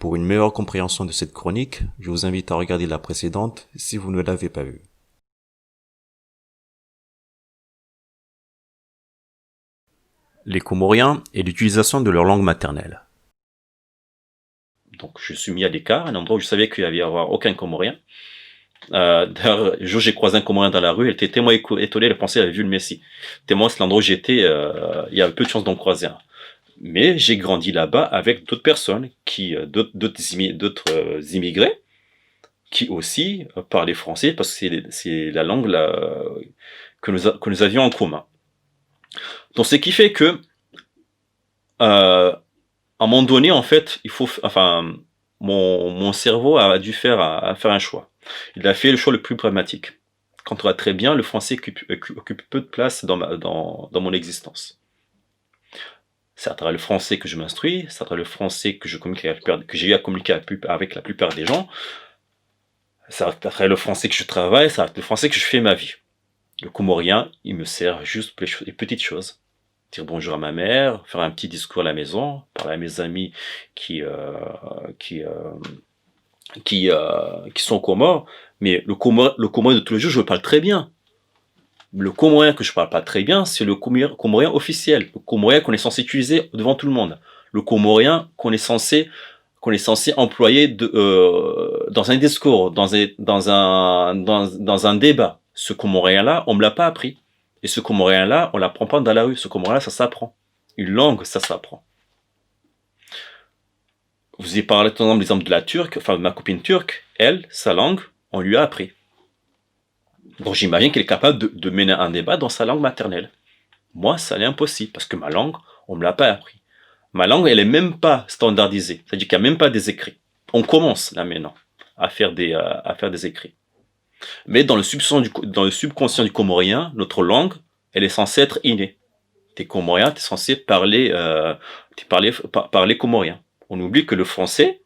Pour une meilleure compréhension de cette chronique, je vous invite à regarder la précédente si vous ne l'avez pas vue. Les Comoriens et l'utilisation de leur langue maternelle. Donc je suis mis à l'écart, un endroit où je savais qu'il n'y avait aucun Comorien. D'ailleurs, un jour j'ai croisé un Comorien dans la rue, elle était tellement étonnée, elle pensait qu'elle avait vu le Messie. Tellement c'est l'endroit où j'étais, il y avait peu de chances d'en croiser un. Mais j'ai grandi là-bas avec d'autres personnes, d'autres immigrés, qui aussi parlaient français, parce que c'est la langue que nous avions en commun. Donc ce qui fait que, à un moment donné, en fait, mon cerveau a dû faire un choix. Il a fait le choix le plus pragmatique. Quand on va très bien, le français occupe peu de place dans mon existence. C'est à travers le français que je m'instruis, c'est à travers le français que j'ai eu à communiquer avec la plupart des gens, c'est à travers le français que je travaille, c'est à travers le français que je fais ma vie. Le comorien, il me sert juste pour les petites choses. Dire bonjour à ma mère, faire un petit discours à la maison, parler à mes amis qui sont comores, mais le comorien de tous les jours, je le parle très bien. Le comorien que je parle pas très bien, c'est le comorien officiel, le comorien qu'on est censé utiliser devant tout le monde, le comorien qu'on est censé employer dans un discours, dans un débat. Ce comorien-là, on me l'a pas appris. Et ce comorien-là, on l'apprend pas dans la rue. Ce comorien-là, ça s'apprend. Une langue, ça s'apprend. Vous avez parlé, par exemple, l'exemple de la turque, enfin, de ma copine turque. Elle, sa langue, on lui a appris. Donc, j'imagine qu'elle est capable de mener un débat dans sa langue maternelle. Moi, ça l'est impossible, parce que ma langue, on me l'a pas appris. Ma langue, elle est même pas standardisée. C'est-à-dire qu'il n'y a même pas des écrits. On commence, là, maintenant, à faire des écrits. Mais dans le subconscient du comorien, notre langue, elle est censée être innée. T'es comorien, t'es censé parler comorien. On oublie que le français,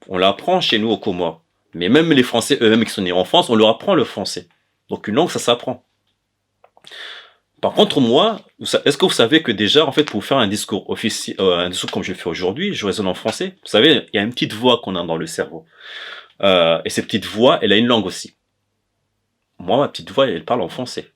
on l'apprend chez nous aux Comores. Mais même les Français eux-mêmes qui sont nés en France, on leur apprend le français. Donc une langue, ça s'apprend. Par contre, moi, est-ce que vous savez que déjà, en fait, pour faire un discours officiel, un discours comme je le fais aujourd'hui, je raisonne en français. Vous savez, il y a une petite voix qu'on a dans le cerveau. Et cette petite voix, elle a une langue aussi. Moi, ma petite voix, elle parle en français.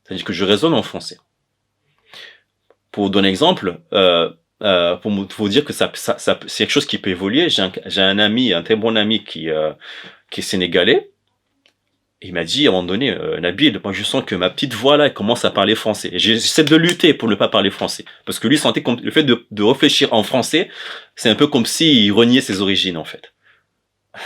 C'est-à-dire que je raisonne en français. Pour vous donner un exemple, pour vous dire que c'est quelque chose qui peut évoluer, j'ai un ami, un très bon ami qui est sénégalais. Il m'a dit à un moment donné, Nabil, moi je sens que ma petite voix là, elle commence à parler français. Et j'essaie de lutter pour ne pas parler français. Parce que lui sentait le fait de réfléchir en français, c'est un peu comme s'il reniait ses origines en fait.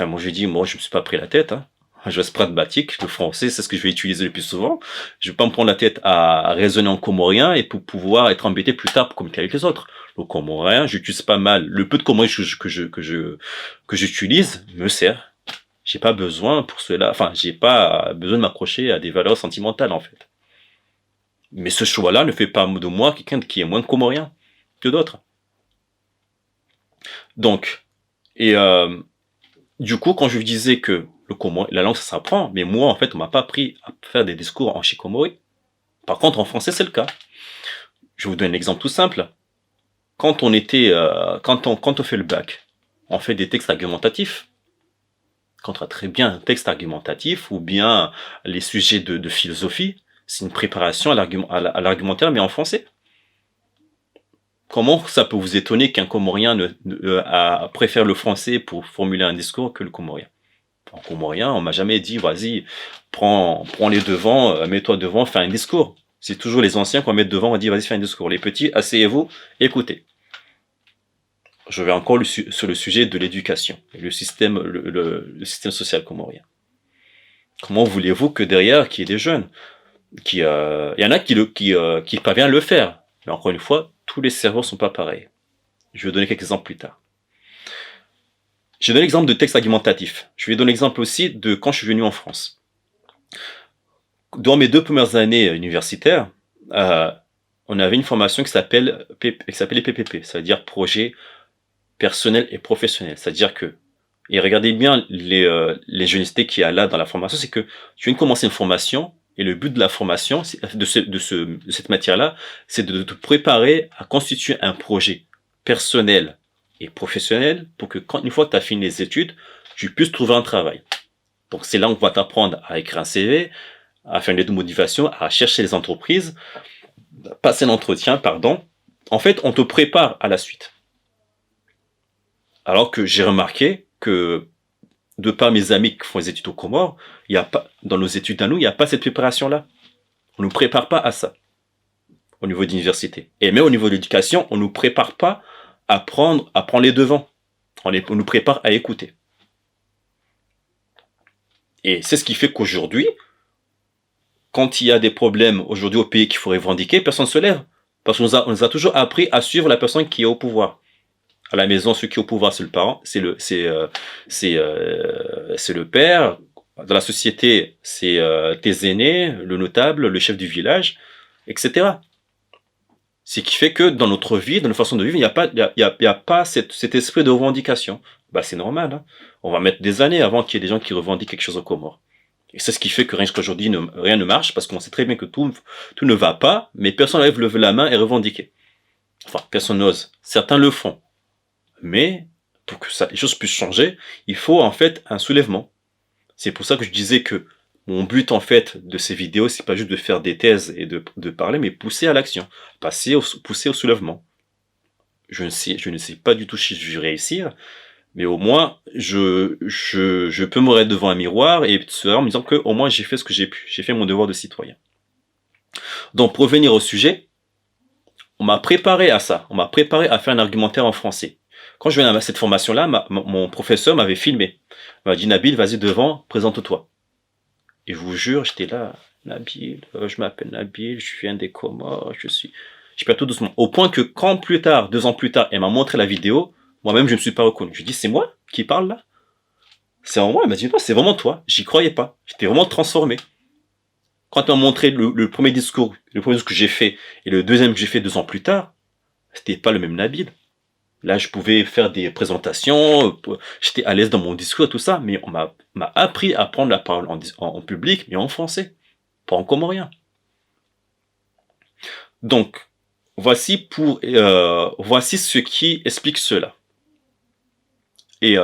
Moi je lui ai dit, moi je me suis pas pris la tête, hein. Je reste pragmatique, le français c'est ce que je vais utiliser le plus souvent. Je vais pas me prendre la tête à raisonner en comorien et pour pouvoir être embêté plus tard pour communiquer avec les autres. Le comorien, j'utilise pas mal. Le peu de comorien que j'utilise me sert. J'ai pas besoin pour cela, enfin, j'ai pas besoin de m'accrocher à des valeurs sentimentales, en fait. Mais ce choix-là ne fait pas de moi quelqu'un qui est moins comorien que d'autres. Donc, et du coup, quand je disais que la langue, ça s'apprend, mais moi, en fait, on m'a pas appris à faire des discours en shikomori. Par contre, en français, c'est le cas. Je vous donne un exemple tout simple. Quand on fait le bac, on fait des textes argumentatifs. Quand on a très bien un texte argumentatif ou bien les sujets de philosophie, c'est une préparation à l'argumentaire, mais en français. Comment ça peut vous étonner qu'un comorien préfère le français pour formuler un discours que le comorien? En comorien, on m'a jamais dit, vas-y, prends les devants, mets-toi devant, fais un discours. C'est toujours les anciens qu'on met devant, on dit, vas-y, fais un discours. Les petits, asseyez-vous, écoutez. Je vais encore sur le sujet de l'éducation, le système social comorien. Comment voulez-vous que derrière, qu'il y ait des jeunes il y en a qui parviennent à le faire. Mais encore une fois, tous les cerveaux sont pas pareils. Je vais donner quelques exemples plus tard. J'ai donné l'exemple de texte argumentatif. Je vais donner l'exemple aussi de quand je suis venu en France. Dans mes 2 premières années universitaires, on avait une formation qui s'appelait PPP, ça veut dire projet personnel et professionnel. C'est-à-dire que, et regardez bien les jeunessetés qu'il y a là dans la formation, c'est que tu viens de commencer une formation, et le but de la formation, de cette matière-là, c'est de te préparer à constituer un projet personnel et professionnelle pour que une fois que tu as fini les études, tu puisses trouver un travail. Donc c'est là qu'on va t'apprendre à écrire un CV, à faire une lettre de motivation, à chercher les entreprises, passer l'entretien, pardon. En fait, on te prépare à la suite. Alors que j'ai remarqué que, de par mes amis qui font les études aux Comores, il y a pas, dans nos études à nous, il n'y a pas cette préparation-là. On ne nous prépare pas à ça, au niveau d'université. Et même au niveau de l'éducation, on ne nous prépare pas à prendre les devants. On nous prépare à écouter. Et c'est ce qui fait qu'aujourd'hui, quand il y a des problèmes aujourd'hui au pays qu'il faut revendiquer, personne ne se lève. Parce qu'on nous a toujours appris à suivre la personne qui est au pouvoir. À la maison, celui qui est au pouvoir, c'est le parent, c'est le père. Dans la société, c'est tes aînés, le notable, le chef du village, etc. Ce qui fait que dans notre vie, dans notre façon de vivre, il y a pas cet esprit de revendication. Bah, c'est normal, hein. On va mettre des années avant qu'il y ait des gens qui revendiquent quelque chose aux Comores. Et c'est ce qui fait que rien qu'aujourd'hui, rien ne marche, parce qu'on sait très bien que tout ne va pas, mais personne n'arrive à lever la main et revendiquer. Enfin, personne n'ose. Certains le font. Mais, pour que les choses puissent changer, il faut en fait un soulèvement. C'est pour ça que je disais que mon but en fait de ces vidéos, c'est pas juste de faire des thèses et de parler, mais pousser à l'action. Pousser au soulèvement. Je ne sais pas du tout si je vais réussir, mais au moins, je peux me regarder devant un miroir et en me disant que au moins j'ai fait ce que j'ai pu. J'ai fait mon devoir de citoyen. Donc, pour revenir au sujet, on m'a préparé à ça. On m'a préparé à faire un argumentaire en français. Quand je venais à cette formation-là, mon professeur m'avait filmé. Il m'a dit, Nabil, vas-y devant, présente-toi. Et je vous jure, j'étais là, Nabil, je m'appelle Nabil, je viens des Comores, je perds tout doucement. Au point que quand plus tard, 2 ans plus tard, elle m'a montré la vidéo, moi-même, je ne me suis pas reconnu. Je lui ai dit, c'est moi qui parle là? C'est vraiment moi? Elle m'a dit, non, c'est vraiment toi. J'y croyais pas. J'étais vraiment transformé. Quand elle m'a montré le premier discours que j'ai fait, et le deuxième que j'ai fait 2 ans plus tard, c'était pas le même Nabil. Là, je pouvais faire des présentations, j'étais à l'aise dans mon discours et tout ça, mais on m'a appris à prendre la parole en public, mais en français, pas en comorien. Donc, voici ce qui explique cela. Et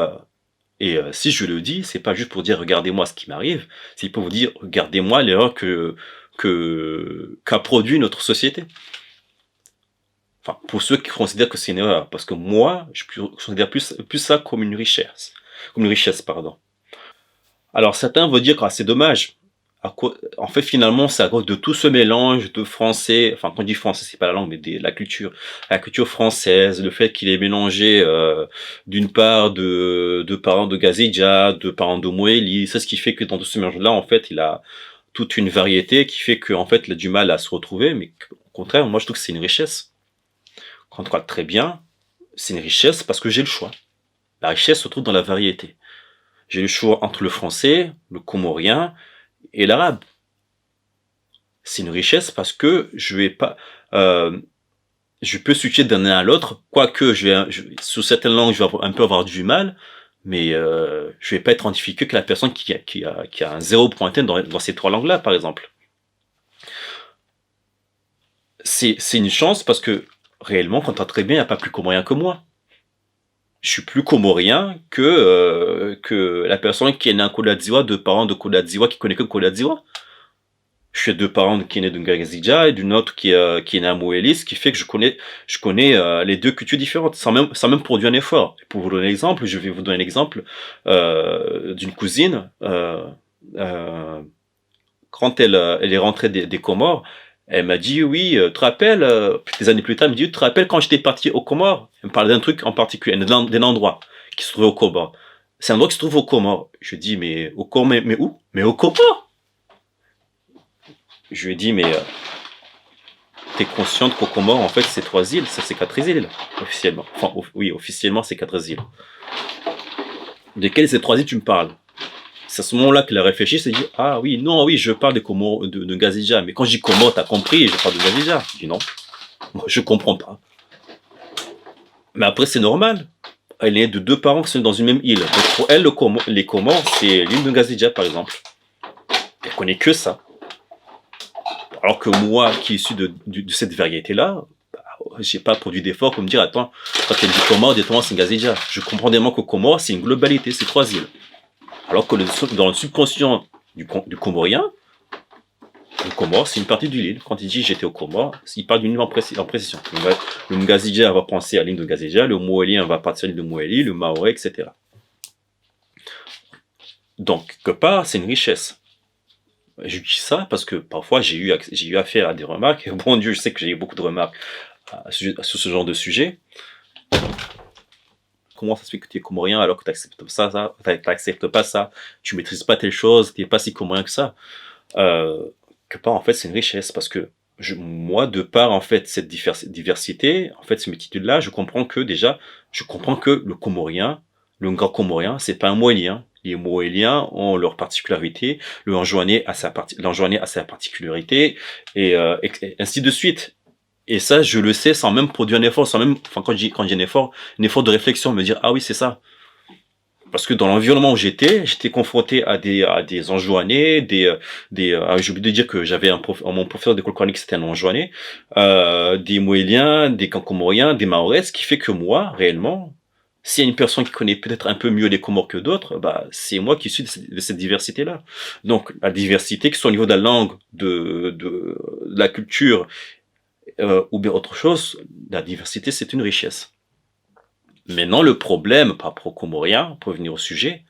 si je le dis, c'est pas juste pour dire regardez-moi ce qui m'arrive, c'est pour vous dire regardez-moi l'erreur qu'a produit notre société. Enfin, pour ceux qui considèrent que c'est une erreur, parce que moi, je considère plus ça comme une richesse. Pardon. Alors, certains vont dire que c'est dommage. En fait, finalement, c'est à cause de tout ce mélange de français, enfin, quand on dit français, c'est pas la langue, mais la culture française, le fait qu'il est mélangé, d'une part de parents de Gazidja, de parents de Moéli, c'est ce qui fait que dans tout ce mélange-là, en fait, il a toute une variété qui fait qu'en fait, il a du mal à se retrouver, mais au contraire, moi, je trouve que c'est une richesse. Quand on regarde très bien, c'est une richesse parce que j'ai le choix. La richesse se trouve dans la variété. J'ai le choix entre le français, le comorien et l'arabe. C'est une richesse parce que je peux switcher d'un à l'autre, quoique sous certaines langues, je vais un peu avoir du mal, mais je vais pas être en difficulté que la personne qui a un 0 pointé dans ces 3 langues-là, par exemple. C'est une chance parce que réellement, quand on très bien, il n'y a pas plus comorien que moi. Je suis plus comorien que la personne qui est née en Koladziwa, 2 parents de Koladziwa qui connaît que Koladziwa. Je suis 2 parents qui est né de Ngazidja et d'une autre qui est née à Moélis, ce qui fait que je connais les 2 cultures différentes, sans même produire un effort. Pour vous donner l'exemple, je vais vous donner l'exemple d'une cousine. Quand elle est rentrée des Comores, elle m'a dit, oui, tu te rappelles, des années plus tard, elle me dit, tu te rappelles quand j'étais parti aux Comores? Elle me parlait d'un truc en particulier, d'un endroit qui se trouvait aux Comores. C'est un endroit qui se trouve aux Comores. Je lui ai dit, mais aux Comores, mais où? Mais aux Comores! Je lui ai dit, mais t'es consciente qu'aux Comores, en fait, c'est 3 îles, ça c'est 4 îles, officiellement. Enfin, oui, officiellement, c'est 4 îles. De quelles ces 3 îles tu me parles? C'est à ce moment-là qu'il a réfléchi, il s'est dit, ah oui, non, oui, je parle des Comores, de Gazidja. Mais quand je dis Comores, t'as compris, je parle de Gazidja. Je dis non, moi, je comprends pas. Mais après, c'est normal. Elle est de 2 parents qui sont dans une même île. Donc pour elle, les Comores, c'est l'île de Gazidja, par exemple. Elle connaît que ça. Alors que moi, qui est issu de cette variété-là, bah, j'ai pas produit d'effort pour me dire, attends, quand elle dit Comores, directement c'est Ngazidja. Je comprends vraiment que Comores, c'est une globalité, c'est 3 îles. Alors que dans le subconscient du Comorien, le Comores, c'est une partie de l'île. Quand il dit j'étais au Comores, il parle d'une île en précision. Le Ngazidja va penser à l'île de Ngazidja, le Moélien va partir à l'île de Moélie, le Maoré, etc. Donc, quelque part, c'est une richesse. Je dis ça parce que parfois j'ai eu affaire à des remarques. Et bon Dieu, je sais que j'ai eu beaucoup de remarques sur ce genre de sujet. Comment ça se fait que tu es comorien alors que tu n'acceptes pas ça, tu maîtrises pas telle chose, tu n'es pas si comorien que ça. Que part en fait c'est une richesse parce que moi de par en fait cette diversité, en fait ce multitude-là, je comprends que le comorien, le grand comorien, c'est pas un moélien. Les moéliens ont leur particularité, le Anjouanais a sa particularité et ainsi de suite. Et ça, je le sais sans même produire un effort, quand j'ai un effort de réflexion, me dire, ah oui, c'est ça. Parce que dans l'environnement où j'étais confronté à des Anjouanais, j'ai oublié de dire que j'avais mon professeur d'école coranique, c'était un Anjouanais, des Moéliens, des Cancomoriens, des Mahorais, ce qui fait que moi, réellement, s'il y a une personne qui connaît peut-être un peu mieux les Comores que d'autres, bah, c'est moi qui suis de cette diversité-là. Donc, la diversité, que ce soit au niveau de la langue, de la culture, ou bien autre chose, la diversité, c'est une richesse. Maintenant, le problème, par rapport aux Comoriens, pour venir au sujet,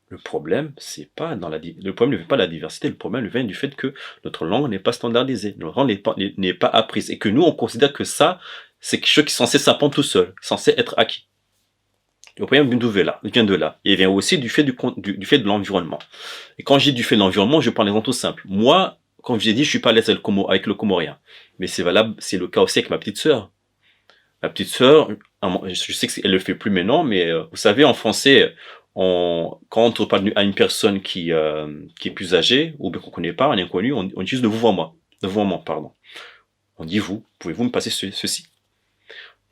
le problème, le problème ne vient pas de la diversité, le problème vient du fait que notre langue n'est pas standardisée, notre langue n'est pas apprise, et que nous, on considère que ça, c'est quelque chose qui est censé s'apprendre tout seul, censé être acquis. Le problème vient de là. Et il vient aussi du fait de l'environnement. Et quand je dis du fait de l'environnement, je prends l'exemple tout simple. Moi, comme je l'ai dit, je suis pas à l'aise avec le comorien. Mais c'est valable, c'est le cas aussi avec ma petite sœur. Ma petite sœur, je sais qu'elle le fait plus maintenant, mais vous savez, en français, quand on parle à une personne qui est plus âgée, ou bien qu'on connaît pas, un inconnu, on utilise le vouvoiement. Le vouvoiement, pardon. On dit vous, pouvez-vous me passer ceci?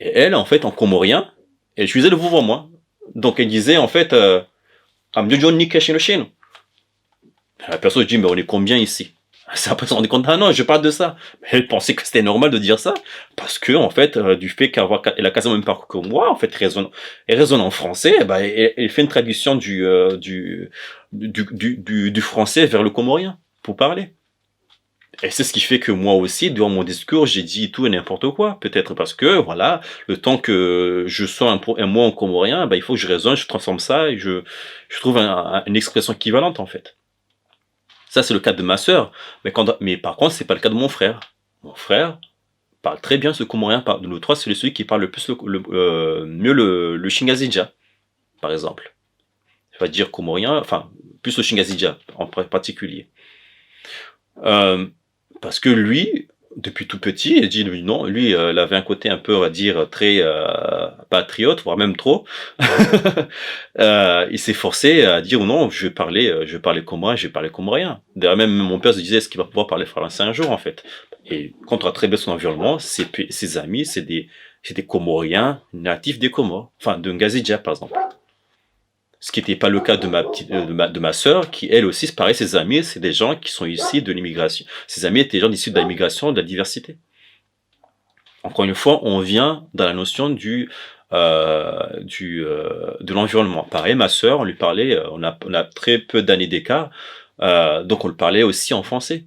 Et elle, en fait, en comorien, elle utilisait le vouvoiement. Donc elle disait, en fait, Amdjojon ni Kashino. La personne dit, mais on est combien ici? C'est après on s'est rendu compte, ah non, je parle de ça. Mais elle pensait que c'était normal de dire ça, parce que, en fait, du fait qu'elle a quasiment le même parcours que moi, en fait, elle raisonne en français, bah, elle fait une traduction du français vers le comorien, pour parler. Et c'est ce qui fait que moi aussi, durant mon discours, j'ai dit tout et n'importe quoi. Peut-être parce que, voilà, le temps que je sois un mot en comorien, bah, il faut que je raisonne, je transforme ça, et je trouve une expression équivalente, en fait. Ça, c'est le cas de ma sœur. Mais par contre, c'est pas le cas de mon frère. Mon frère parle très bien ce comorien. De nous trois, c'est celui qui parle le plus mieux le Shingazidja, par exemple. Je vais dire comorien, enfin, plus le Shingazidja en particulier. Parce que lui, depuis tout petit, il dit non, lui, il avait un côté un peu, on va dire, très patriote, voire même trop. Il s'est forcé à dire non, je vais parler comorien, je vais parler comorien. D'ailleurs, même mon père se disait, est-ce qu'il va pouvoir parler français un jour, en fait? Et quand on a très bien son environnement, ses amis, c'est des Comoriens natifs des Comores, enfin, de Ngazidja, par exemple. Ce qui n'était pas le cas de ma sœur, qui elle aussi, c'est pareil, ses amis, c'est des gens qui sont issus de l'immigration. Ses amis étaient des gens issus de l'immigration, de la diversité. Encore une fois, on vient dans la notion de l'environnement. Pareil, ma sœur, on lui parlait, on a très peu d'années d'écart, donc on le parlait aussi en français.